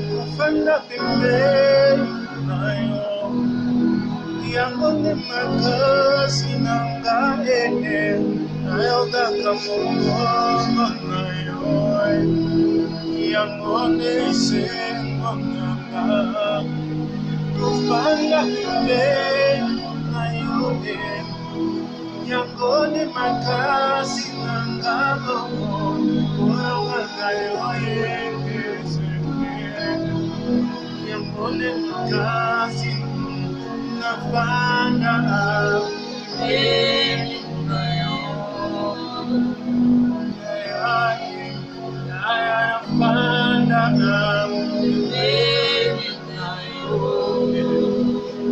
Kafanda pembeni nayo yango ne makasi nanga nayo kaka mongongo nayo yango ne sengo nanga kafanda pembeni nayo yango ne makasi nanga mongongo nayo Yangone makasi nafanda nayo nafanda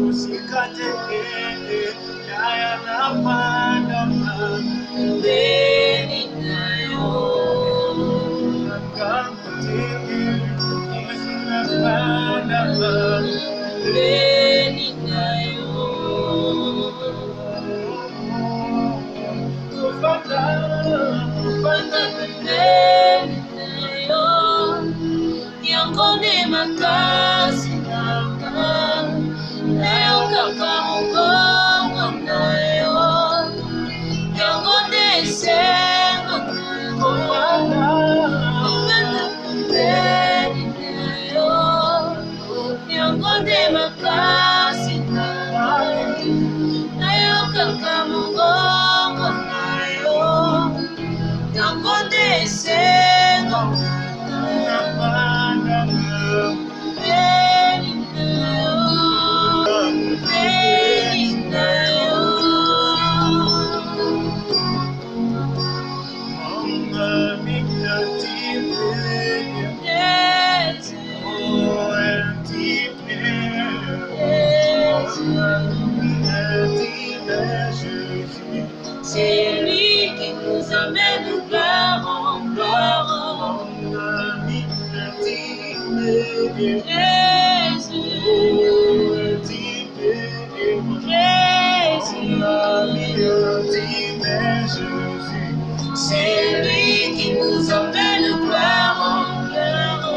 usikate nafanda Yangone makasi nayo kaka mongongo nayo yangone sengo yangone makasi nayo kaka mongongo nayo yangone sengo C'est lui qui nous amène gloire en gloire. Jésus, c'est lui qui nous amène gloire en gloire.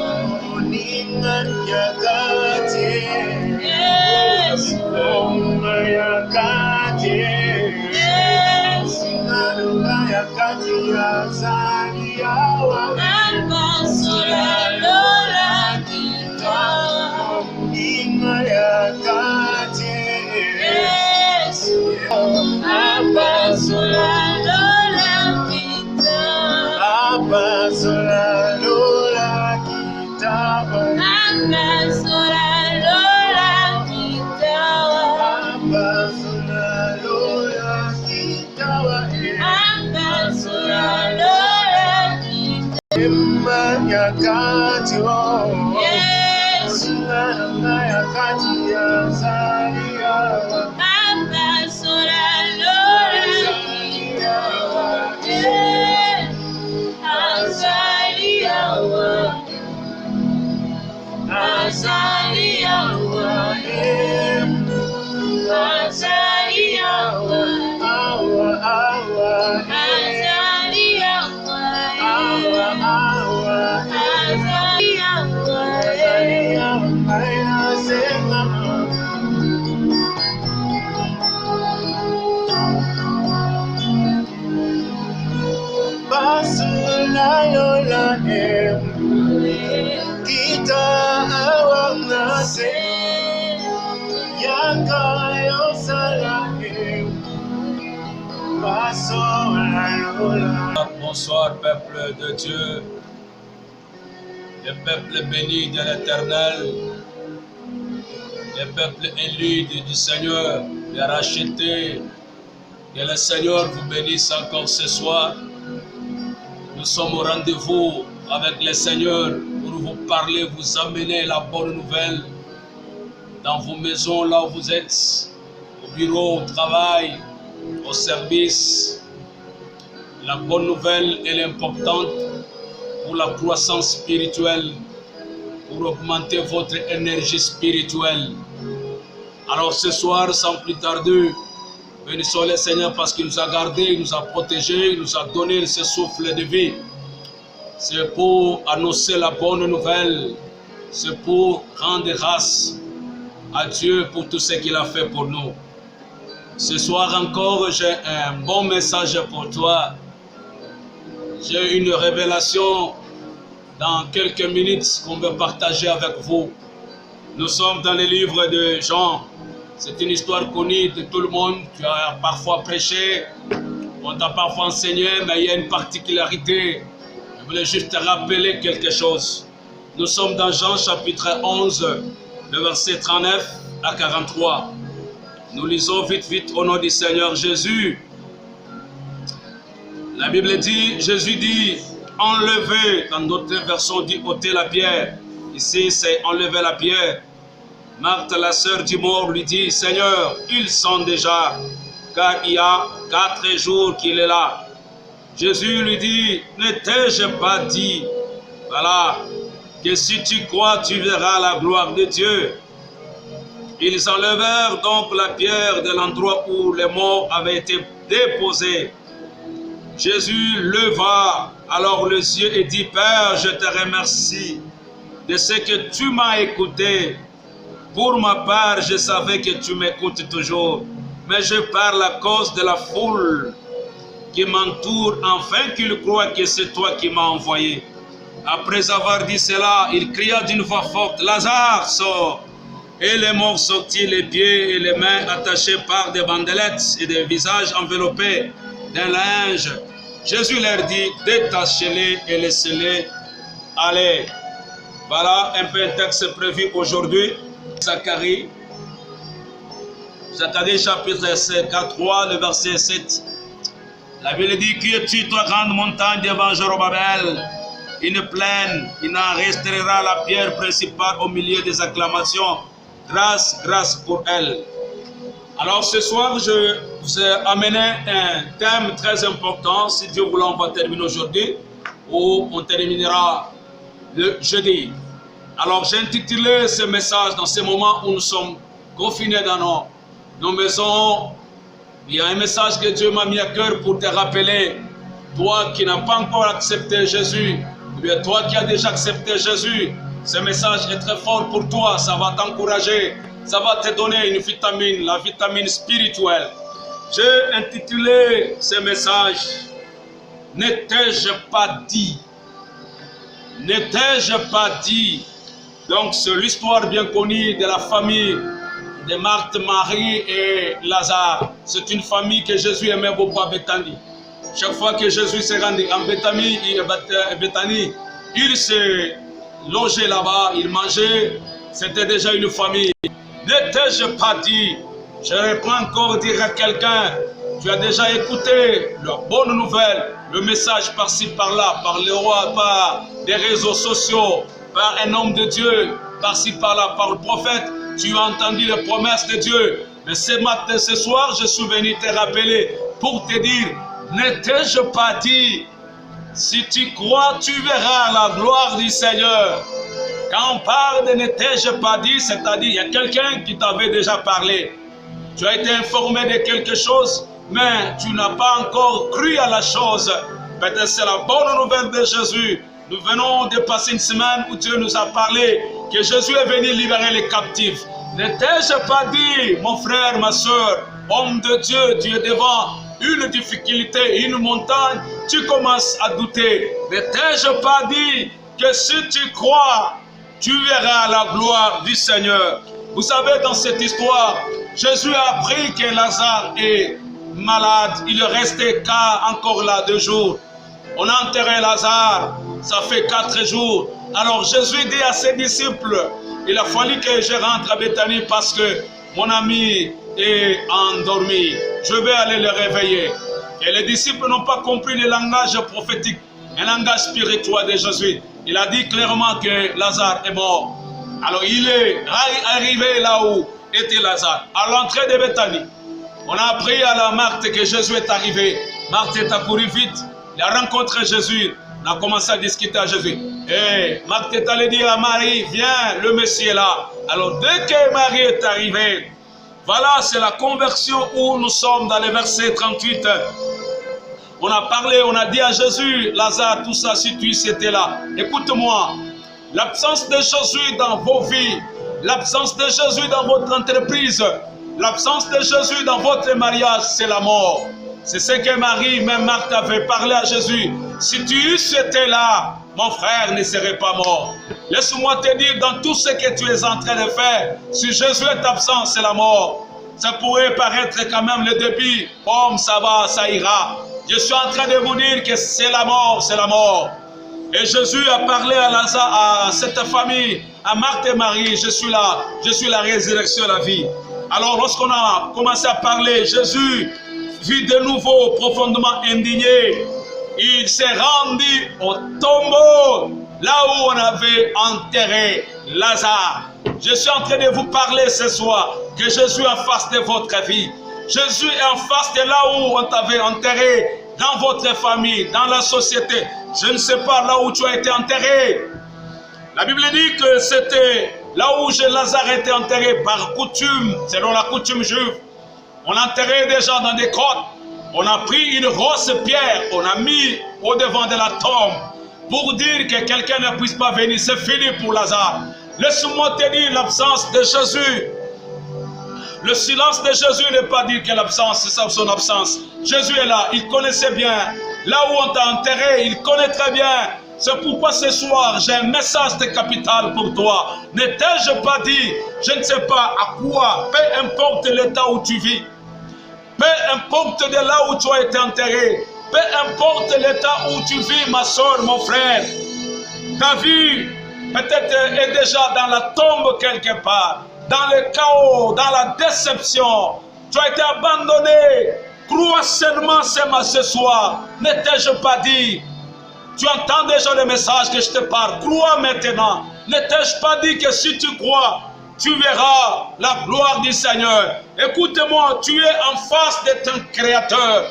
Bonsoir peuple de Dieu, le peuple béni de l'Éternel, le peuple élu du Seigneur, les rachetés. Que le Seigneur vous bénisse encore ce soir. Nous sommes au rendez-vous avec le Seigneur pour vous parler, vous amener la bonne nouvelle dans vos maisons, là où vous êtes, au bureau, au travail, au service. La bonne nouvelle, elle est importante pour la croissance spirituelle, pour augmenter votre énergie spirituelle. Alors ce soir, sans plus tarder, bénissons le Seigneur parce qu'il nous a gardés, il nous a protégés, il nous a donné ce souffle de vie. C'est pour annoncer la bonne nouvelle, c'est pour rendre grâce à Dieu pour tout ce qu'il a fait pour nous. Ce soir encore, j'ai un bon message pour toi. J'ai une révélation dans quelques minutes qu'on veut partager avec vous. Nous sommes dans le livre de Jean. C'est une histoire connue de tout le monde. Tu as parfois prêché, on t'a parfois enseigné, mais il y a une particularité. Je voulais juste te rappeler quelque chose. Nous sommes dans Jean chapitre 11, le verset 39 à 43. Nous lisons vite au nom du Seigneur Jésus. La Bible dit, Jésus dit, enlevez, dans d'autres versions dit ôtez la pierre. Ici c'est enlever la pierre. Marthe, la sœur du mort, lui dit, Seigneur, ils sont déjà, car il y a 4 jours qu'il est là. Jésus lui dit, ne t'ai-je pas dit, voilà, que si tu crois, tu verras la gloire de Dieu. Ils enlevèrent donc la pierre de l'endroit où les morts avaient été déposés. Jésus leva alors les yeux et dit, Père, je te remercie de ce que tu m'as écouté. Pour ma part, je savais que tu m'écoutes toujours, mais je parle à cause de la foule qui m'entoure, afin qu'ils croient que c'est toi qui m'as envoyé. Après avoir dit cela, il cria d'une voix forte, Lazare, sort. Et les morts sortirent, les pieds et les mains attachés par des bandelettes et des visages enveloppés d'un linge. Jésus leur dit, détachez-les et laissez-les aller. Voilà un peu un texte prévu aujourd'hui. Zacharie chapitre 3, le verset 7. La Bible dit, qui es-tu, toi, grande montagne devant Zorobabel? Une plaine, il n'en restera la pierre principale au milieu des acclamations. Grâce, grâce pour elle. Alors ce soir, je vous ai amené un thème très important. Si Dieu voulait, on va terminer aujourd'hui, ou on terminera le jeudi. Alors j'ai intitulé ce message dans ce moment où nous sommes confinés dans nos maisons. Il y a un message que Dieu m'a mis à cœur pour te rappeler, toi qui n'as pas encore accepté Jésus, ou bien toi qui as déjà accepté Jésus, ce message est très fort pour toi, ça va t'encourager, ça va te donner une vitamine, la vitamine spirituelle. J'ai intitulé ce message, ne t'ai-je pas dit? Ne t'ai-je pas dit? Donc c'est l'histoire bien connue de la famille de Marthe, Marie et Lazare. C'est une famille que Jésus aimait beaucoup à Béthanie. Chaque fois que Jésus s'est rendu en Béthanie, il s'est logé là-bas, il mangeait. C'était déjà une famille. Ne t'ai-je pas dit? Je reprends encore dire à quelqu'un, tu as déjà écouté la bonne nouvelle, le message par-ci par-là, par le roi, par des réseaux sociaux, par un homme de Dieu, par-ci par-là, par le prophète, tu as entendu les promesses de Dieu. Mais ce soir, je suis venu te rappeler pour te dire, ne t'ai-je pas dit, si tu crois, tu verras la gloire du Seigneur. Quand on parle de ne t'ai-je pas dit, c'est-à-dire, il y a quelqu'un qui t'avait déjà parlé. Tu as été informé de quelque chose, mais tu n'as pas encore cru à la chose. Peut-être c'est la bonne nouvelle de Jésus. Nous venons de passer une semaine où Dieu nous a parlé que Jésus est venu libérer les captifs. Ne t'ai-je pas dit, mon frère, ma soeur, homme de Dieu, tu es devant une difficulté, une montagne, tu commences à douter. Ne t'ai-je pas dit que si tu crois, tu verras la gloire du Seigneur? Vous savez, dans cette histoire, Jésus a appris que Lazare est malade. Il restait encore là 2 jours. On a enterré Lazare, ça fait 4 jours. Alors Jésus dit à ses disciples, il a fallu que je rentre à Béthanie parce que mon ami est endormi. Je vais aller le réveiller. Et les disciples n'ont pas compris le langage prophétique, un langage spirituel de Jésus. Il a dit clairement que Lazare est mort. Alors il est arrivé là où était Lazare, à l'entrée de Béthanie. On a appris à la Marthe que Jésus est arrivé. Marthe est accourue vite. Il a rencontré Jésus. On a commencé à discuter à Jésus. Et Marthe est allé dire à Marie, viens, le Messie est là. Alors dès que Marie est arrivée, voilà, c'est la conversion où nous sommes dans les versets 38. On a parlé, on a dit à Jésus, Lazare, tout ça, si tu étais là. Écoute-moi, l'absence de Jésus dans vos vies, l'absence de Jésus dans votre entreprise, l'absence de Jésus dans votre mariage, c'est la mort. C'est ce que Marie, même Marthe avait parlé à Jésus. Si tu étais là, mon frère ne serait pas mort. Laisse-moi te dire, dans tout ce que tu es en train de faire, si Jésus est absent, c'est la mort. Ça pourrait paraître quand même le début. Bon, ça va, ça ira. Je suis en train de vous dire que c'est la mort, c'est la mort. Et Jésus a parlé à Lazare, à cette famille, à Marthe et Marie, je suis là, je suis la résurrection et la vie. Alors lorsqu'on a commencé à parler, Jésus fut de nouveau profondément indigné. Il s'est rendu au tombeau, là où on avait enterré Lazare. Je suis en train de vous parler ce soir, que Jésus est en face de votre vie. Jésus est en face de là où on t'avait enterré, dans votre famille, dans la société. Je ne sais pas là où tu as été enterré. La Bible dit que c'était là où Lazare était enterré par coutume, selon la coutume juive. On enterrait des gens dans des grottes. On a pris une grosse pierre, on a mis au devant de la tombe pour dire que quelqu'un ne puisse pas venir. C'est fini pour Lazare. Laisse-moi te dire l'absence de Jésus. Le silence de Jésus n'est pas dire que l'absence, c'est son absence. Jésus est là, il connaissait bien. Là où on t'a enterré, il connaît très bien. C'est pourquoi ce soir, j'ai un message de capital pour toi. Ne t'ai-je pas dit, je ne sais pas à quoi, peu importe l'état où tu vis, peu importe de là où tu as été enterré, peu importe l'état où tu vis, ma soeur, mon frère, ta vie peut-être est déjà dans la tombe quelque part, dans le chaos, dans la déception. Tu as été abandonné. Crois seulement ce soir. Ne t'ai-je pas dit? Tu entends déjà le message que je te parle. Crois maintenant. Ne t'ai-je pas dit que si tu crois, tu verras la gloire du Seigneur. Écoute-moi, tu es en face de ton Créateur.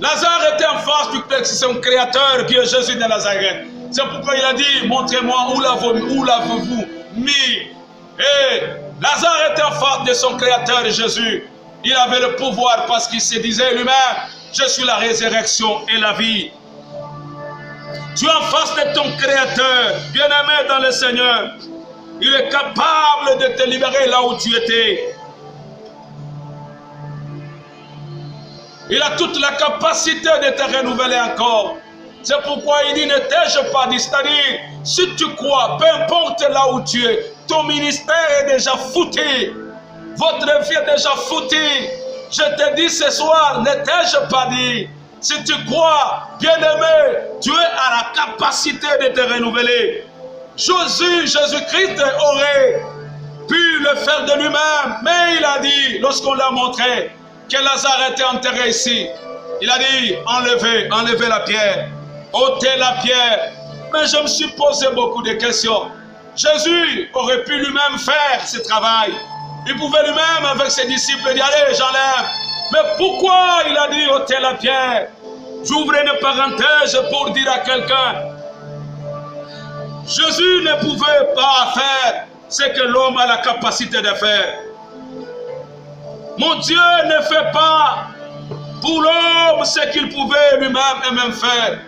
Lazare était en face du son Créateur qui est Jésus de Nazareth. C'est pourquoi il a dit, montrez-moi où l'avez-vous mis. Et Lazare était en face de son Créateur Jésus. Il avait le pouvoir parce qu'il se disait lui-même, je suis la résurrection et la vie. Tu es en face de ton Créateur, bien-aimé dans le Seigneur. Il est capable de te libérer là où tu étais. Il a toute la capacité de te renouveler encore. C'est pourquoi il dit, ne t'ai-je pas dit, c'est-à-dire, si tu crois, peu importe là où tu es, ton ministère est déjà foutu. Votre vie est déjà foutue. Je te dis ce soir, ne t'ai-je pas dit, si tu crois, bien-aimé, tu es à la capacité de te renouveler. Jésus-Christ aurait pu le faire de lui-même, mais il a dit, lorsqu'on l'a montré, que Lazare était enterré ici, il a dit, enlevez la pierre, ôtez la pierre. Mais je me suis posé beaucoup de questions. Jésus aurait pu lui-même faire ce travail. Il pouvait lui-même avec ses disciples dire, allez, j'enlève. Mais pourquoi il a dit ôtez la pierre? J'ouvre une parenthèse pour dire à quelqu'un, Jésus ne pouvait pas faire ce que l'homme a la capacité de faire. Mon Dieu ne fait pas pour l'homme ce qu'il pouvait lui-même faire.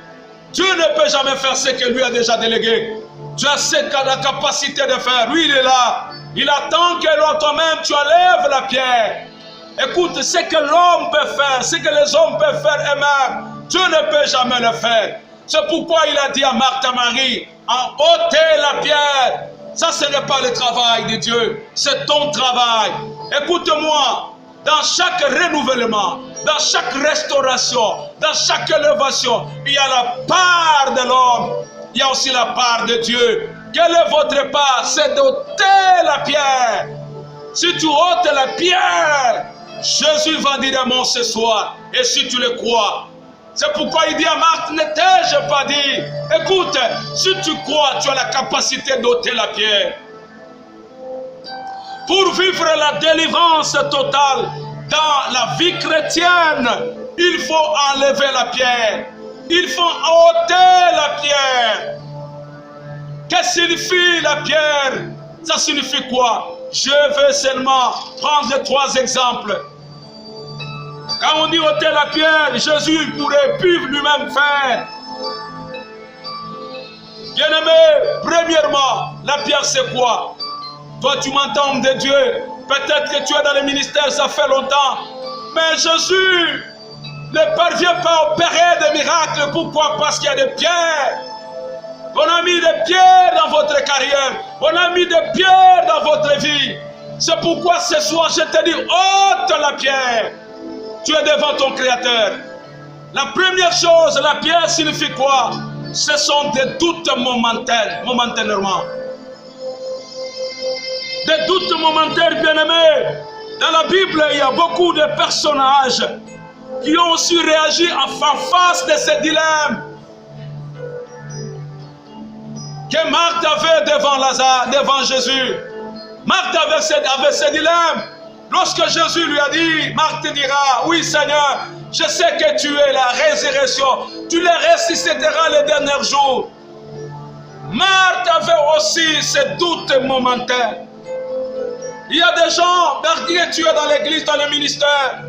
Dieu ne peut jamais faire ce que lui a déjà délégué. Tu as la capacité de faire. Lui, il est là. Il attend que toi-même, tu enlèves la pierre. Écoute, ce que l'homme peut faire, ce que les hommes peuvent faire eux-mêmes, Dieu ne peut jamais le faire. C'est pourquoi il a dit à Marthe et Marie, ôtez la pierre. Ça, ce n'est pas le travail de Dieu, c'est ton travail. Écoute-moi, dans chaque renouvellement, dans chaque restauration, dans chaque élévation, il y a la part de l'homme, il y a aussi la part de Dieu. Quelle est votre part? C'est d'ôter la pierre. Si tu ôtes la pierre, Jésus va dire à moi ce soir, et si tu le crois, c'est pourquoi il dit à Marthe, ne t'ai-je pas dit? Écoute, si tu crois, tu as la capacité d'ôter la pierre. Pour vivre la délivrance totale dans la vie chrétienne, il faut enlever la pierre. Ils font ôter la pierre. Qu'est-ce que signifie la pierre? Ça signifie quoi? Je vais seulement prendre 3 exemples. Quand on dit ôter la pierre, Jésus pourrait plus lui-même faire. Bien-aimé, premièrement, la pierre c'est quoi? Toi tu m'entends de Dieu, peut-être que tu es dans le ministère, ça fait longtemps, mais Jésus ne parvient pas à opérer des miracles. Pourquoi? Parce qu'il y a des pierres. On a mis des pierres dans votre carrière, on a mis des pierres dans votre vie. C'est pourquoi ce soir je te dis, ôte la pierre. Tu es devant ton Créateur. La première chose, la pierre signifie quoi? Ce sont des doutes momentanément. Des doutes momentaires, bien-aimés. Dans la Bible, il y a beaucoup de personnages qui ont aussi réagi en face de ces dilemmes que Marthe avait devant Jésus. Marthe avait ce dilemme. Lorsque Jésus lui a dit, Marthe dira, oui Seigneur, je sais que tu es la résurrection, tu les ressusciteras le dernier jour. Marthe avait aussi ce doute momentaire. Il y a des gens, dernier tu es dans l'église, dans le ministère.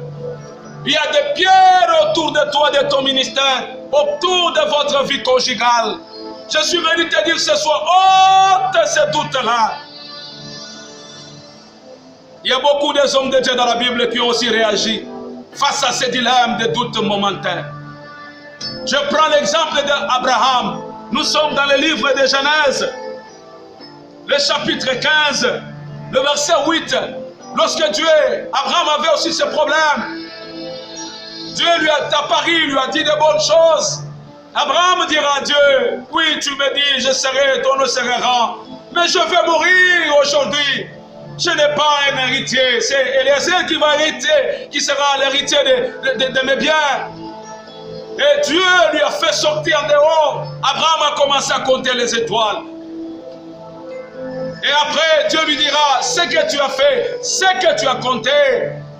Il y a des pierres autour de toi, de ton ministère, autour de votre vie conjugale. Je suis venu te dire ce soir, ôte ces doutes-là. Il y a beaucoup des hommes de Dieu dans la Bible qui ont aussi réagi face à ces dilemmes de doutes momentaires. Je prends l'exemple d'Abraham. Nous sommes dans le livre de Genèse, le chapitre 15, le verset 8. Lorsque Abraham avait aussi ce problème, Dieu lui a apparu, lui a dit de bonnes choses. Abraham dira à Dieu, oui, tu me dis, ton nom sera grand, mais je vais mourir aujourd'hui. Je n'ai pas un héritier, c'est Eliezer qui va hériter, qui sera l'héritier de mes biens. Et Dieu lui a fait sortir en dehors. Abraham a commencé à compter les étoiles. Et après, Dieu lui dira, ce que tu as fait, ce que tu as compté,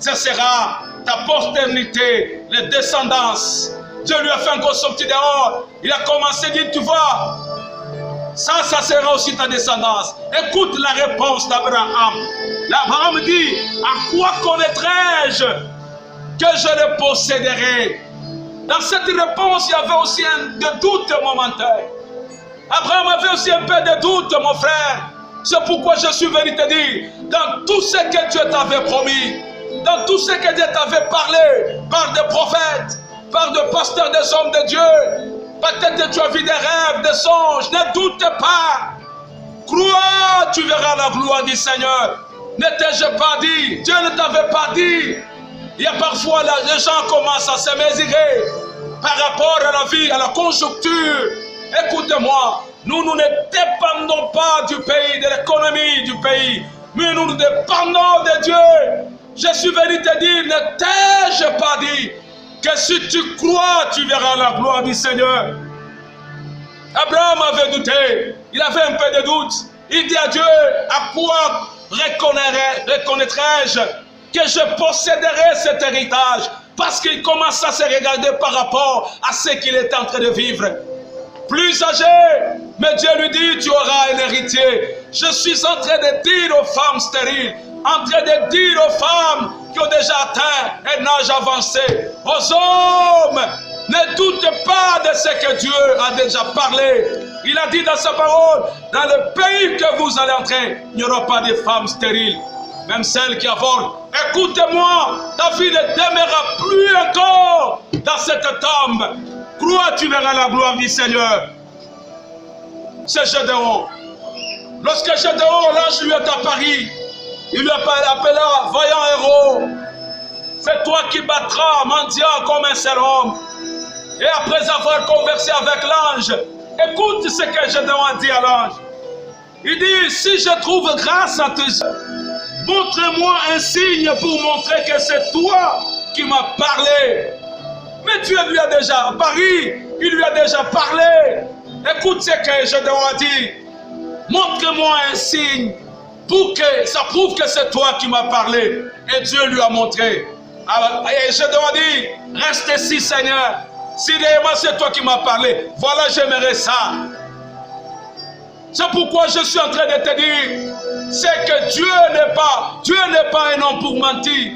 ce sera ta postérité, les descendances. Dieu lui a fait encore sortir dehors. Il a commencé à dire, tu vois, ça sera aussi ta descendance. Écoute la réponse d'Abraham. Abraham dit, à quoi connaîtrai-je que je le posséderai? Dans cette réponse, il y avait aussi un doute momentaire. Abraham avait aussi un peu de doute, mon frère. C'est pourquoi je suis venu te dire, dans tout ce que Dieu t'avait promis, dans tout ce que Dieu t'avait parlé, par des prophètes, par des pasteurs, des hommes de Dieu, peut-être que tu as vu des rêves, des songes, ne doute pas. Crois, tu verras la gloire du Seigneur. Ne t'ai-je pas dit? Dieu ne t'avait pas dit. Il y a parfois, les gens commencent à se mesurer par rapport à la vie, à la conjoncture. Écoute-moi, nous ne dépendons pas du pays, de l'économie du pays, mais nous dépendons de Dieu. Je suis venu te dire, ne t'ai-je pas dit que si tu crois, tu verras la gloire du Seigneur. Abraham avait douté, il avait un peu de doute. Il dit à Dieu, à quoi reconnaîtrai-je que je posséderai cet héritage? Parce qu'il commence à se regarder par rapport à ce qu'il est en train de vivre. Plus âgé, mais Dieu lui dit, tu auras un héritier. Je suis en train de dire aux femmes stériles, en train de dire aux femmes qui ont déjà atteint un âge avancé, aux hommes, ne doute pas de ce que Dieu a déjà parlé. Il a dit dans sa parole, dans le pays que vous allez entrer, il n'y aura pas de femmes stériles, même celles qui avortent. Écoute-moi, ta vie ne demeurera plus encore dans cette tombe. Crois, tu verras la gloire du Seigneur. C'est Gédéon. Lorsque Gédéon, l'ange lui est apparu, il lui appela voyant héros. C'est toi qui battras mendiant comme un seul homme. Et après avoir conversé avec l'ange, écoute ce que Gédéon a dit à l'ange. Il dit, si je trouve grâce à tes yeux, montre-moi un signe pour montrer que c'est toi qui m'as parlé. Mais Dieu lui a déjà apparu, il lui a déjà parlé. Écoute ce que Gédéon a dit. Montre-moi un signe pour que ça prouve que c'est toi qui m'as parlé. Et Dieu lui a montré. Et Gédéon a dit, reste ici Seigneur, Si réellement c'est toi qui m'as parlé, voilà, j'aimerais ça. C'est pourquoi je suis en train de te dire, c'est que Dieu n'est pas un homme pour mentir,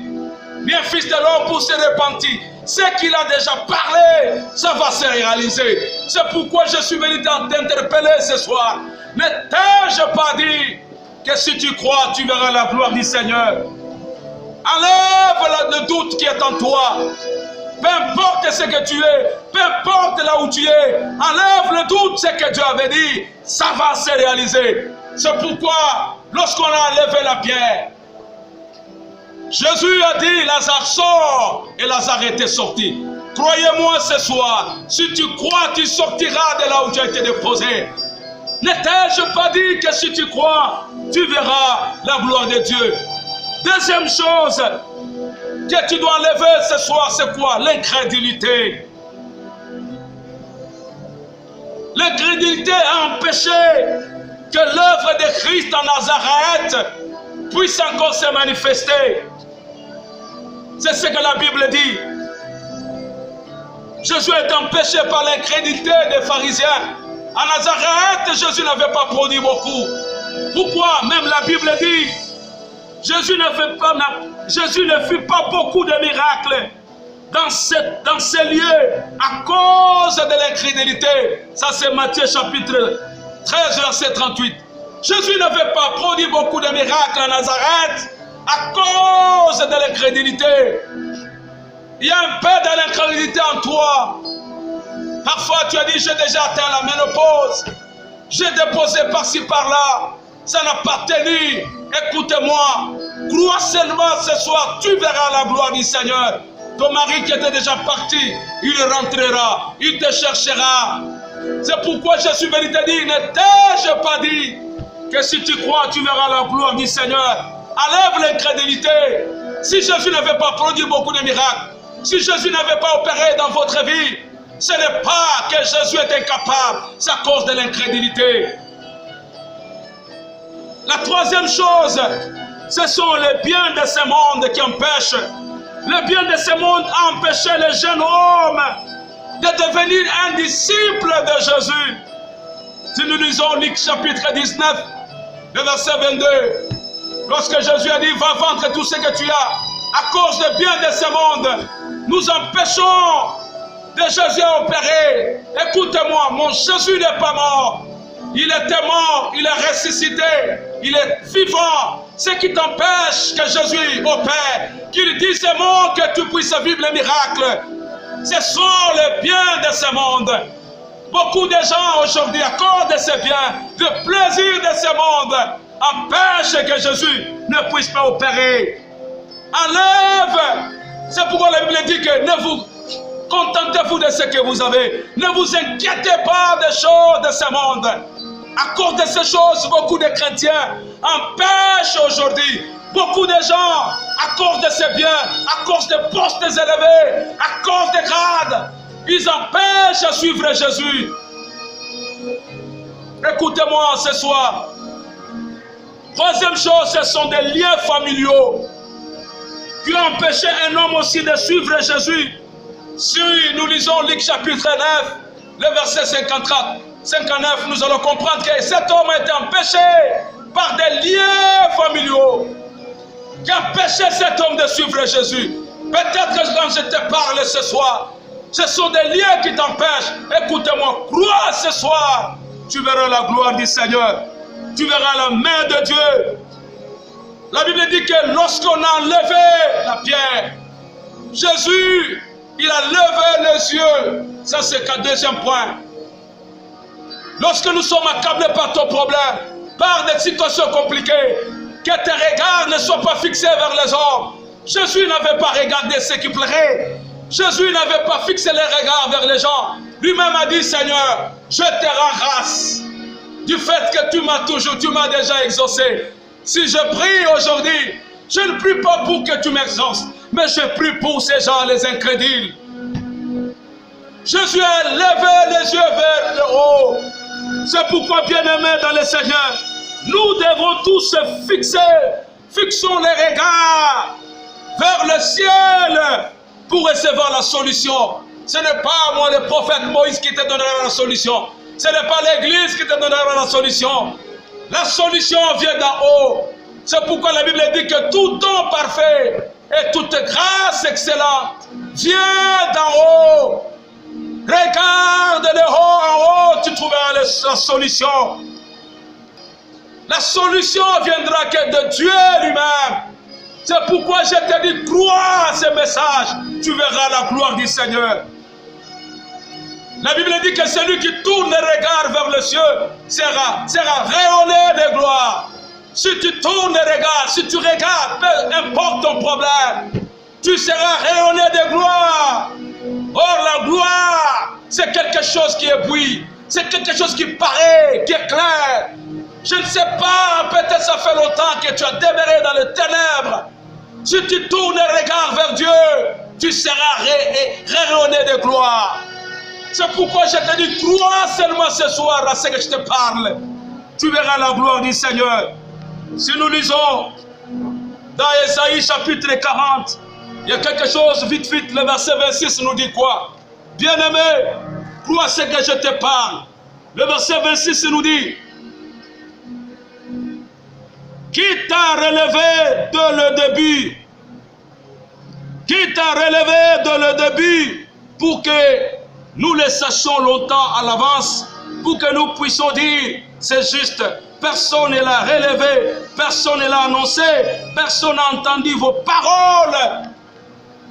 ni un fils de l'homme pour se repentir. Ce qu'il a déjà parlé, ça va se réaliser. C'est pourquoi je suis venu t'interpeller ce soir. Ne t'ai-je pas dit que si tu crois, tu verras la gloire du Seigneur? Enlève le doute qui est en toi. Peu importe ce que tu es, peu importe là où tu es, enlève le doute, ce que Dieu avait dit, ça va se réaliser. C'est pourquoi, lorsqu'on a enlevé la pierre, Jésus a dit, Lazare sort, et Lazare était sorti. Croyez-moi ce soir, si tu crois, tu sortiras de là où tu as été déposé. Ne t'ai-je pas dit que si tu crois, tu verras la gloire de Dieu? Deuxième chose que tu dois enlever ce soir, c'est quoi? L'incrédulité. L'incrédulité a empêché que l'œuvre de Christ en Nazareth puisse encore se manifester. C'est ce que la Bible dit. Jésus est empêché par l'incrédulité des pharisiens. En Nazareth, Jésus n'avait pas produit beaucoup. Pourquoi? Même la Bible dit, Jésus ne fit pas beaucoup de miracles dans ces lieux à cause de l'incrédulité. Ça c'est Matthieu chapitre 13, verset 38. Jésus n'avait pas produit beaucoup de miracles à Nazareth à cause de l'incrédulité. Il y a un peu de l'incrédulité en toi. Parfois tu as dit, j'ai déjà atteint la ménopause. J'ai déposé par-ci par-là. Ça n'a pas tenu. Écoute-moi. Crois seulement ce soir. Tu verras la gloire du Seigneur. Ton mari qui était déjà parti, il rentrera. Il te cherchera. C'est pourquoi je suis venu te dire, ne t'ai-je pas dit que si tu crois, tu verras la gloire du Seigneur. Enlève l'incrédulité. Si Jésus n'avait pas produit beaucoup de miracles, si Jésus n'avait pas opéré dans votre vie, ce n'est pas que Jésus est incapable, c'est à cause de l'incrédulité. La troisième chose, ce sont les biens de ce monde qui empêchent. Le bien de ce monde a empêché le jeune homme de devenir un disciple de Jésus. Si nous lisons Luc chapitre 19, le verset 22, lorsque Jésus a dit, va vendre tout ce que tu as, à cause des biens de ce monde, nous empêchons de Jésus à opérer. Écoutez-moi, mon Jésus n'est pas mort. Il était mort, il est ressuscité, il est vivant. Ce qui t'empêche que Jésus opère, qu'il dise ces mots, que tu puisses vivre les miracles, ce sont les biens de ce monde. Beaucoup de gens aujourd'hui, à cause de ces biens, de plaisir de ce monde, empêchent que Jésus ne puisse pas opérer. Enlève. C'est pourquoi la Bible dit que ne vous contentez-vous de ce que vous avez. Ne vous inquiétez pas des choses de ce monde. À cause de ces choses, beaucoup de chrétiens empêchent aujourd'hui beaucoup de gens, à cause de ces biens, à cause des postes élevés, à cause des grades, ils empêchent à suivre Jésus. Écoutez-moi ce soir. Troisième chose, ce sont des liens familiaux qui ont empêché un homme aussi de suivre Jésus. Si nous lisons Luc chapitre 9, le verset 59, nous allons comprendre que cet homme a été empêché par des liens familiaux qui empêchaient cet homme de suivre Jésus. Peut-être que quand je te parle ce soir, ce sont des liens qui t'empêchent. Écoutez-moi, crois ce soir, tu verras la gloire du Seigneur. Tu verras la main de Dieu. La Bible dit que lorsqu'on a enlevé la pierre, Jésus, il a levé les yeux. Ça, c'est le deuxième point. Lorsque nous sommes accablés par ton problème, par des situations compliquées, que tes regards ne soient pas fixés vers les hommes. Jésus n'avait pas regardé ce qui plairait. Jésus n'avait pas fixé les regards vers les gens. Lui-même a dit, Seigneur, je te rends grâce du fait que tu m'as déjà exaucé. Si je prie aujourd'hui, je ne prie pas pour que tu m'exauces, mais je prie pour ces gens, les incrédules. Jésus a levé les yeux vers le haut. C'est pourquoi, bien-aimés dans le Seigneur, nous devons tous se fixer. Fixons les regards vers le ciel pour recevoir la solution. Ce n'est pas moi, le prophète Moïse, qui te donnera la solution. Ce n'est pas l'église qui te donnera la solution. La solution vient d'en haut. C'est pourquoi la Bible dit que tout don parfait et toute grâce excellente vient d'en haut. Regarde le haut en haut, tu trouveras la solution. La solution viendra que de Dieu lui-même. C'est pourquoi je te dis, crois à ce message, tu verras la gloire du Seigneur. La Bible dit que celui qui tourne le regard vers le ciel sera rayonné de gloire. Si tu tournes le regard, si tu regardes, peu importe ton problème, tu seras rayonné de gloire. Or, la gloire, c'est quelque chose qui éblouit, c'est quelque chose qui paraît, qui est clair. Je ne sais pas, peut-être ça fait longtemps que tu as demeuré dans les ténèbres. Si tu tournes le regard vers Dieu, tu seras rayonné de gloire. C'est pourquoi je te dis, crois seulement ce soir à ce que je te parle. Tu verras la gloire du Seigneur. Si nous lisons dans Ésaïe chapitre 40, il y a quelque chose, vite, le verset 26 nous dit quoi? Bien-aimé, crois à ce que je te parle. Le verset 26 nous dit, qui t'a relevé de le début? Qui t'a relevé de le début pour que nous le sachions longtemps à l'avance, pour que nous puissions dire, c'est juste, personne ne l'a relevé, personne ne l'a annoncé, personne n'a entendu vos paroles.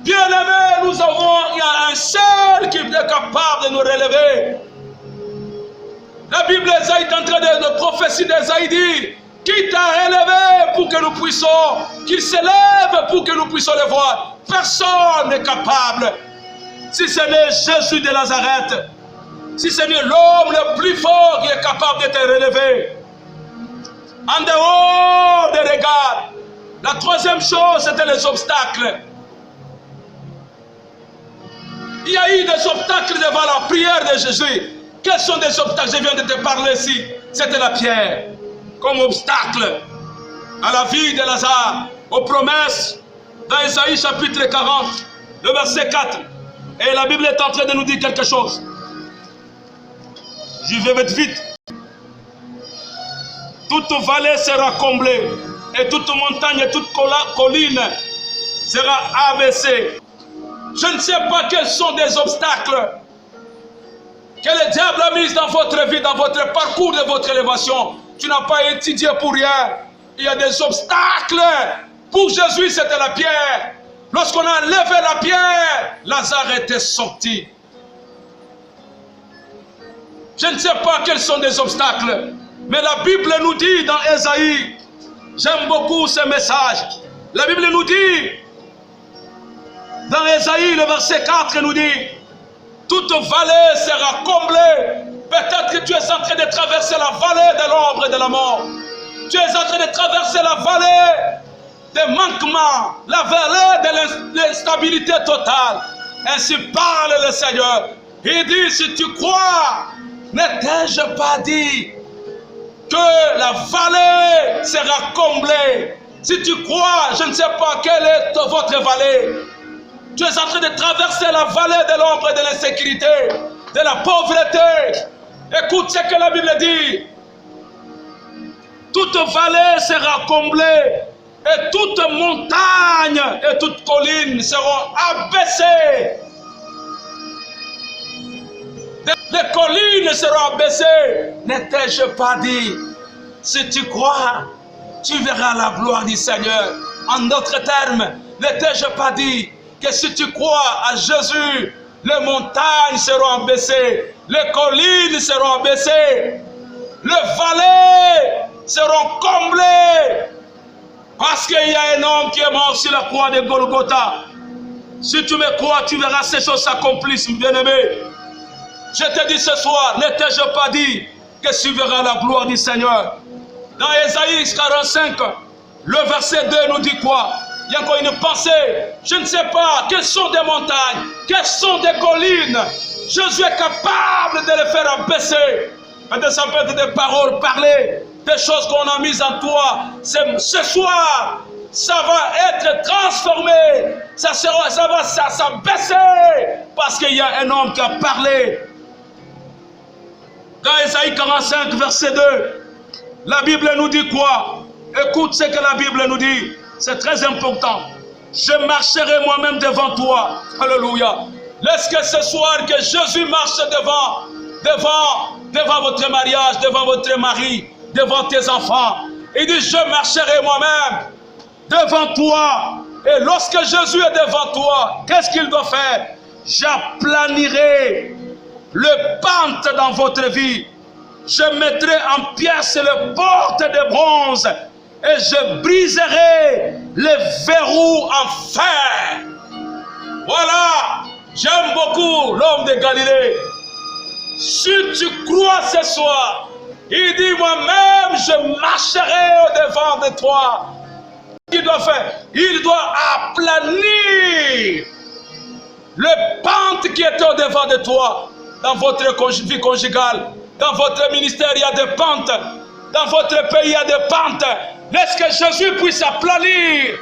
Bien-aimés, il y a un seul qui est capable de nous relever. La Bible est en train de prophétie d'Ésaïe dit, qui t'a relevé pour que nous puissions, qu'il s'élève pour que nous puissions le voir. Personne n'est capable. Si ce n'est Jésus de Nazareth, si ce n'est l'homme le plus fort qui est capable de te relever. En dehors des regards, la troisième chose, c'était les obstacles. Il y a eu des obstacles devant la prière de Jésus. Quels sont des obstacles? Je viens de te parler ici. C'était la pierre, comme obstacle à la vie de Lazare, aux promesses dans Ésaïe chapitre 40, le verset 4. Et la Bible est en train de nous dire quelque chose. Je vais vite. Toute vallée sera comblée, et toute montagne et toute colline sera abaissée. Je ne sais pas quels sont des obstacles que le diable a mis dans votre vie, dans votre parcours de votre élévation. Tu n'as pas étudié pour rien. Il y a des obstacles. Pour Jésus, c'était la pierre. Lorsqu'on a levé la pierre, Lazare était sorti. Je ne sais pas quels sont des obstacles, mais la Bible nous dit dans Ésaïe, j'aime beaucoup ce message. La Bible nous dit, dans Ésaïe, le verset 4 nous dit, toute vallée sera comblée. Peut-être que tu es en train de traverser la vallée de l'ombre et de la mort. Tu es en train de traverser la vallée des manquements, la vallée de l'instabilité totale. Ainsi parle le Seigneur. Il dit, si tu crois, n'ai-je pas dit que la vallée sera comblée? Si tu crois, je ne sais pas quelle est votre vallée. Tu es en train de traverser la vallée de l'ombre et de l'insécurité, de la pauvreté. Écoute ce que la Bible dit. Toute vallée sera comblée, et toute montagne et toute colline seront abaissées. Les collines seront abaissées. N'ai-je pas dit? Si tu crois, tu verras la gloire du Seigneur. En d'autres termes, n'ai-je pas dit que si tu crois à Jésus, les montagnes seront abaissées, les collines seront abaissées, les vallées seront comblées, parce qu'il y a un homme qui est mort sur la croix de Golgotha. Si tu me crois, tu verras ces choses s'accomplissent, bien-aimé. Je te dis ce soir, ne t'ai-je pas dit que tu verras la gloire du Seigneur? Dans Ésaïe 45, le verset 2 nous dit quoi? Il y a encore une pensée. Je ne sais pas, quelles sont des montagnes, quelles sont des collines. Jésus est capable de les faire abaisser. Peut-être ça peut être des paroles parlées, des choses qu'on a mises en toi. Ce soir, ça va être transformé, ça va s'abaisser, parce qu'il y a un homme qui a parlé. Dans Ésaïe 45, verset 2, la Bible nous dit quoi? Écoute ce que la Bible nous dit, c'est très important. Je marcherai moi-même devant toi. Alléluia. Laisse que ce soir que Jésus marche devant votre mariage, devant votre mari, devant tes enfants. Il dit, je marcherai moi-même devant toi. Et lorsque Jésus est devant toi, qu'est-ce qu'il doit faire? J'aplanirai le pente dans votre vie. Je mettrai en pièces les portes de bronze et je briserai les verrous en fer. Voilà, j'aime beaucoup l'homme de Galilée. Si tu crois ce soir, il dit, moi-même je marcherai au-devant de toi. Qu'est-ce qu'il doit faire? Il doit aplanir le pente qui est au-devant de toi. Dans votre vie conjugale, dans votre ministère, il y a des pentes. Dans votre pays, il y a des pentes. Laisse que Jésus puisse aplanir.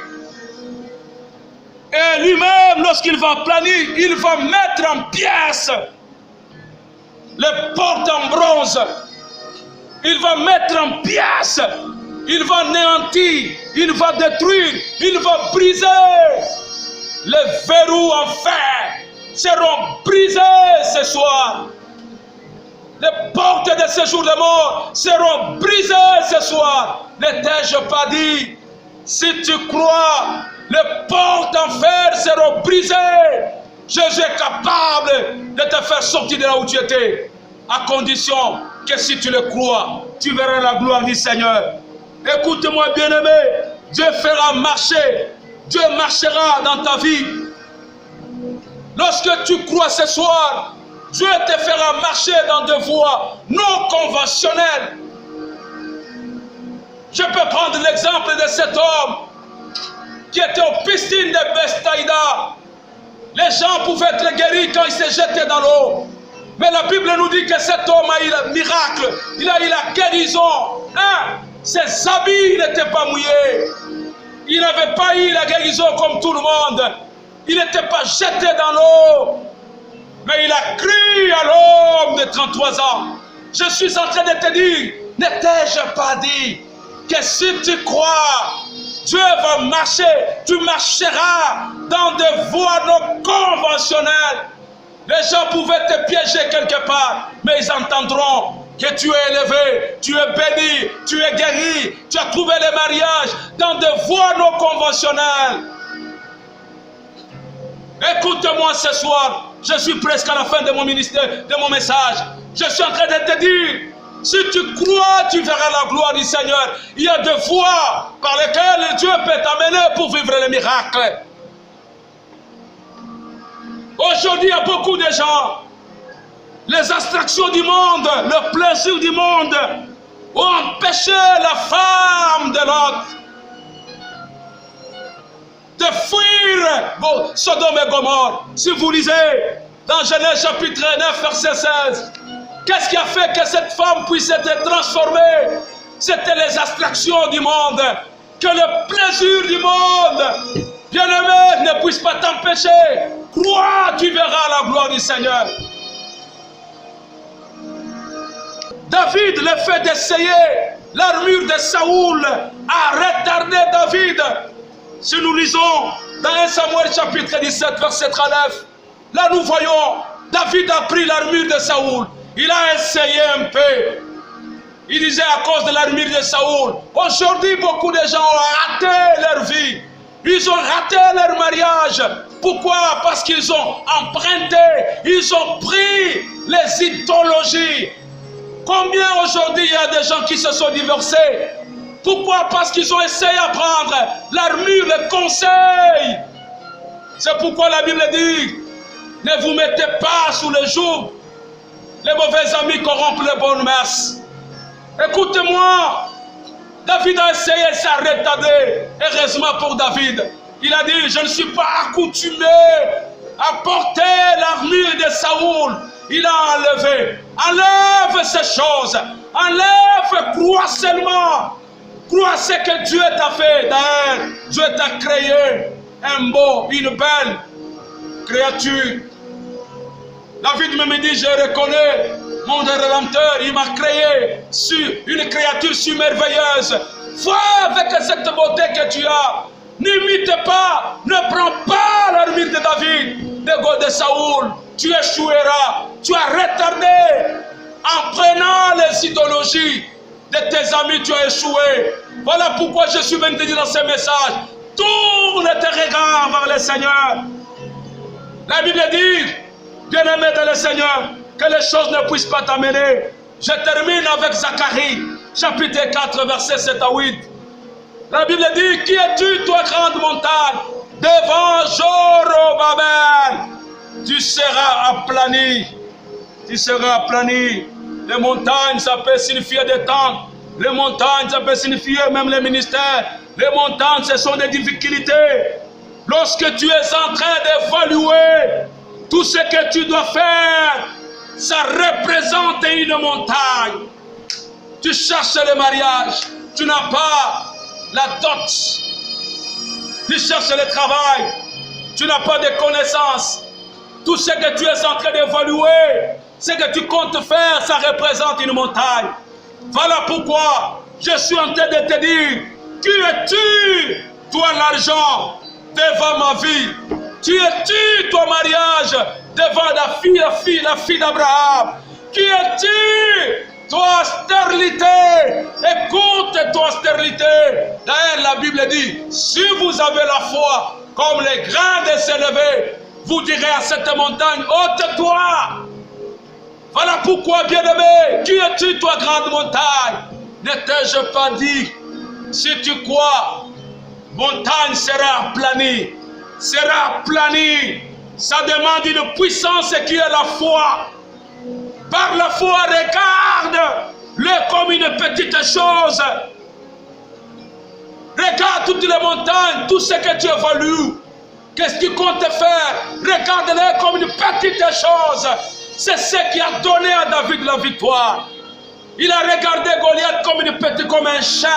Et lui-même, lorsqu'il va aplanir, il va mettre en pièces les portes en bronze. Il va mettre en pièces. Il va anéantir. Il va détruire. Il va briser. Les verrous en fer seront brisés ce soir. Les portes de ce jour de mort seront brisées ce soir. Ne t'ai-je pas dit? Si tu crois, les portes en fer seront brisées. Jésus est capable de te faire sortir de là où tu étais. À condition que si tu le crois, tu verras la gloire du Seigneur. Écoute-moi, bien-aimé. Dieu fera marcher. Dieu marchera dans ta vie. Lorsque tu crois ce soir, Dieu te fera marcher dans des voies non conventionnelles. Je peux prendre l'exemple de cet homme qui était aux piscines de Bethsaïda. Les gens pouvaient être guéris quand il s'est jeté dans l'eau. Mais la Bible nous dit que cet homme a eu le miracle. Il a eu la guérison. Ses habits n'étaient pas mouillés. Il n'avait pas eu la guérison comme tout le monde. Il n'était pas jeté dans l'eau. Mais il a crié à l'homme de 33 ans. Je suis en train de te dire, ne t'ai-je pas dit que si tu crois, Dieu va marcher, tu marcheras dans des voies non conventionnelles. Les gens pouvaient te piéger quelque part, mais ils entendront que tu es élevé, tu es béni, tu es guéri, tu as trouvé le mariage dans des voies non conventionnelles. Écoute-moi ce soir, je suis presque à la fin de mon ministère, de mon message. Je suis en train de te dire, si tu crois, tu verras la gloire du Seigneur. Il y a des voies par lesquelles Dieu peut t'amener pour vivre les miracles. Aujourd'hui, il y a beaucoup de gens, les abstractions du monde, le plaisir du monde ont empêché la femme de l'autre de fuir Sodome et Gomorrhe. Si vous lisez dans Genèse chapitre 9, verset 16, qu'est-ce qui a fait que cette femme puisse être transformée? C'était les abstractions du monde. Que le plaisir du monde, bien-aimé, ne puisse pas t'empêcher. Crois, tu verras la gloire du Seigneur. David, le fait d'essayer l'armure de Saoul a retardé David. Si nous lisons dans 1 Samuel chapitre 17, verset 39, là nous voyons, David a pris l'armure de Saoul. Il a essayé un peu. Il disait à cause de l'armure de Saoul. Aujourd'hui, beaucoup de gens ont raté leur vie. Ils ont raté leur mariage. Pourquoi? Parce qu'ils ont emprunté. Ils ont pris les idéologies. Combien aujourd'hui il y a des gens qui se sont divorcés? Pourquoi? Parce qu'ils ont essayé à prendre l'armure, le conseil. C'est pourquoi la Bible dit, ne vous mettez pas sous le joug. Les mauvais amis corrompent les bonnes mœurs. Écoutez-moi, David a essayé, ça a retardé. Heureusement pour David, il a dit, je ne suis pas accoutumé à porter l'armure de Saoul. Il a enlevé. Enlève ces choses. Enlève, crois seulement. Crois à ce que Dieu t'a fait. D'ailleurs, Dieu t'a créé une belle créature. David me dit, je reconnais mon Rédempteur, il m'a créé une créature si merveilleuse. Vois avec cette beauté que tu as. N'imite pas, ne prends pas l'armure de David, de Saoul. Tu échoueras. Tu as retardé. En prenant les idéologies de tes amis, tu as échoué. Voilà pourquoi je suis venu te dire dans ce message. Tourne tes regards vers le Seigneur. La Bible dit, bien-aimé dans le Seigneur, que les choses ne puissent pas t'amener. Je termine avec Zacharie, chapitre 4, versets 7 à 8. La Bible dit, qui es-tu, toi, grande montagne? Devant Zorobabel, tu seras aplani. Tu seras aplani. Les montagnes, ça peut signifier des temps. Les montagnes, ça peut signifier même les ministères. Les montagnes, ce sont des difficultés. Lorsque tu es en train d'évaluer tout ce que tu dois faire, ça représente une montagne. Tu cherches le mariage, tu n'as pas la dot. Tu cherches le travail, tu n'as pas de connaissances. Tout ce que tu es en train d'évaluer, ce que tu comptes faire, ça représente une montagne. Voilà pourquoi je suis en train de te dire, qui es-tu, toi l'argent, devant ma vie? Qui es-tu, toi mariage, devant la fille d'Abraham? Qui es-tu, toi stérilité? Écoute, toi stérilité. D'ailleurs, la Bible dit, si vous avez la foi, comme les grains de s'élever, vous direz à cette montagne, ôte-toi. Voilà pourquoi, bien-aimé, qui es-tu, toi, grande montagne? Ne t'ai-je pas dit, si tu crois, montagne sera aplanie, sera aplanie. Ça demande une puissance qui est la foi. Par la foi, regarde-le comme une petite chose. Regarde toutes les montagnes, tout ce que tu évalues. Qu'est-ce que tu comptes faire? Regarde-les comme une petite chose. C'est ce qui a donné à David la victoire. Il a regardé Goliath comme un chien.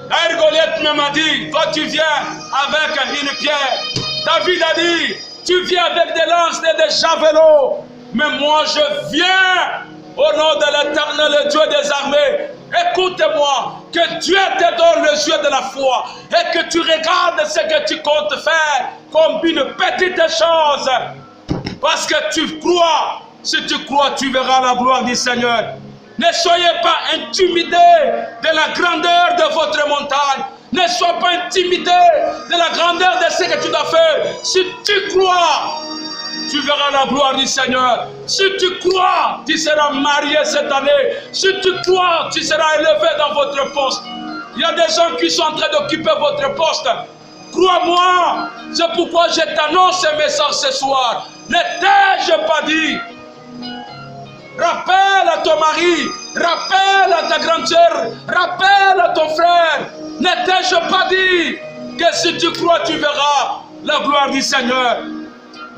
D'ailleurs, Goliath même a dit, toi tu viens avec une pierre. David a dit, tu viens avec des lances et des javelots. Mais moi je viens au nom de l'Éternel, le Dieu des armées. Écoute-moi, que Dieu te donne les yeux de la foi et que tu regardes ce que tu comptes faire comme une petite chose. Parce que tu crois, si tu crois, tu verras la gloire du Seigneur. Ne soyez pas intimidés de la grandeur de votre montagne. Ne sois pas intimidé de la grandeur de ce que tu dois faire. Si tu crois, tu verras la gloire du Seigneur. Si tu crois, tu seras marié cette année. Si tu crois, tu seras élevé dans votre poste. Il y a des gens qui sont en train d'occuper votre poste. Crois-moi, c'est pourquoi je t'annonce ce message ce soir. Ne t'ai-je pas dit? Rappelle à ton mari, rappelle à ta grande sœur, rappelle à ton frère. Ne t'ai-je pas dit que si tu crois, tu verras la gloire du Seigneur?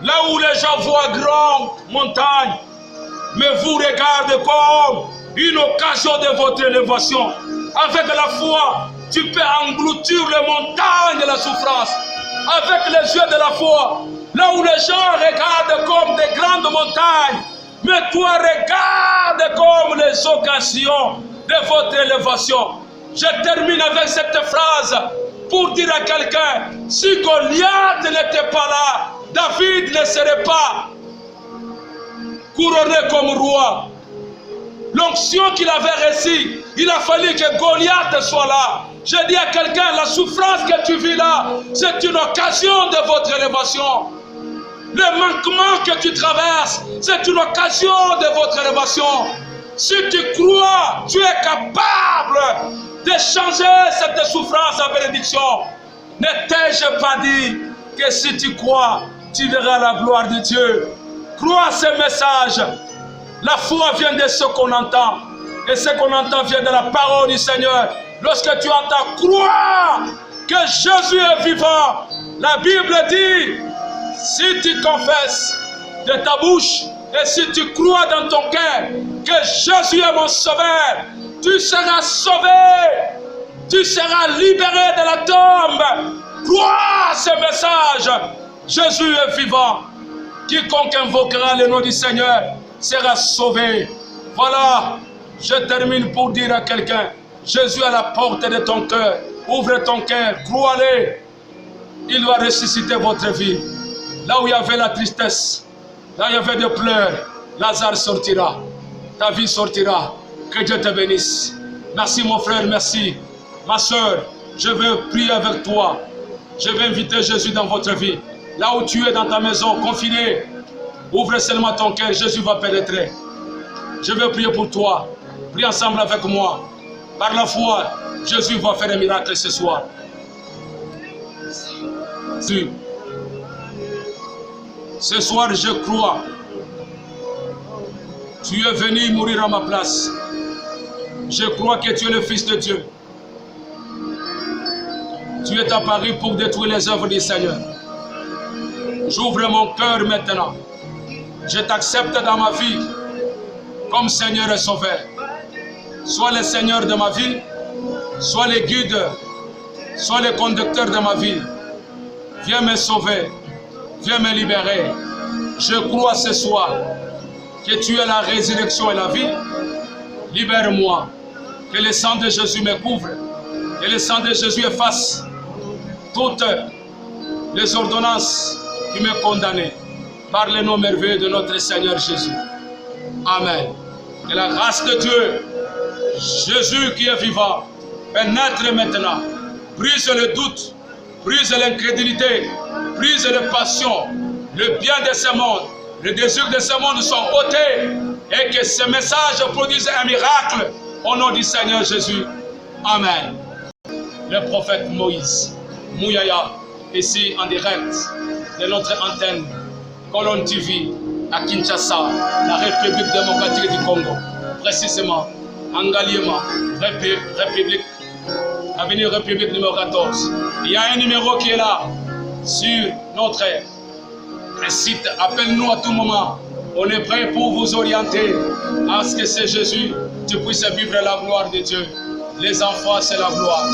Là où les gens voient grande montagne, mais vous regardez comme une occasion de votre élévation. Avec la foi, tu peux engloutir les montagnes de la souffrance. Avec les yeux de la foi, là où les gens regardent comme des grandes montagnes, mais toi regarde comme les occasions de votre élévation. Je termine avec cette phrase pour dire à quelqu'un, si Goliath n'était pas là, David ne serait pas couronné comme roi. L'onction qu'il avait reçue, il a fallu que Goliath soit là. Je dis à quelqu'un, la souffrance que tu vis là, c'est une occasion de votre élévation. Le manquement que tu traverses, c'est une occasion de votre élévation. Si tu crois, tu es capable de changer cette souffrance en bénédiction. Ne t'ai-je pas dit que si tu crois, tu verras la gloire de Dieu? Crois ce message. La foi vient de ce qu'on entend. Et ce qu'on entend vient de la parole du Seigneur. Lorsque tu entends, crois que Jésus est vivant. La Bible dit, si tu confesses de ta bouche et si tu crois dans ton cœur que Jésus est mon sauveur, tu seras sauvé. Tu seras libéré de la tombe. Crois ce message. Jésus est vivant. Quiconque invoquera le nom du Seigneur sera sauvé. Voilà, je termine pour dire à quelqu'un, Jésus est à la porte de ton cœur. Ouvre ton cœur, crois-le. Il va ressusciter votre vie. Là où il y avait la tristesse, là où il y avait des pleurs, Lazare sortira. Ta vie sortira. Que Dieu te bénisse. Merci mon frère, merci. Ma soeur, je veux prier avec toi. Je vais inviter Jésus dans votre vie. Là où tu es dans ta maison, confiné, ouvre seulement ton cœur, Jésus va pénétrer. Je veux prier pour toi. Prie ensemble avec moi. Par la foi, Jésus va faire un miracle ce soir. Ce soir, je crois. Tu es venu mourir à ma place. Je crois que tu es le Fils de Dieu. Tu es apparu pour détruire les œuvres du Seigneur. J'ouvre mon cœur maintenant. Je t'accepte dans ma vie comme Seigneur et Sauveur. Sois le Seigneur de ma vie, sois le guide, sois le conducteur de ma vie. Viens me sauver, viens me libérer. Je crois ce soir que tu es la résurrection et la vie. Libère-moi, que le sang de Jésus me couvre, que le sang de Jésus efface toutes les ordonnances qui me condamnaient par le nom merveilleux de notre Seigneur Jésus. Amen. Que la grâce de Dieu, Jésus qui est vivant, pénètre maintenant, brise le doute, brise l'incrédulité, brise les passions, le bien de ce monde, les désirs de ce monde sont ôtés et que ce message produise un miracle au nom du Seigneur Jésus. Amen. Le prophète Moïse Mouyaya, ici en direct de notre antenne Colonne TV à Kinshasa, la République démocratique du Congo, précisément Angaliema, République, avenue République numéro 14. Il y a un numéro qui est là sur notre site. Appelle-nous à tout moment. On est prêt pour vous orienter à ce que c'est Jésus, tu puisses vivre la gloire de Dieu. Les enfants, c'est la gloire.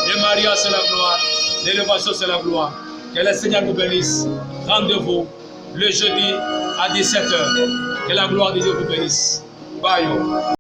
Les mariages, c'est la gloire. L'élévation, c'est la gloire. Que le Seigneur nous bénisse. Rendez-vous le jeudi à 17h. Que la gloire de Dieu vous bénisse. Bye.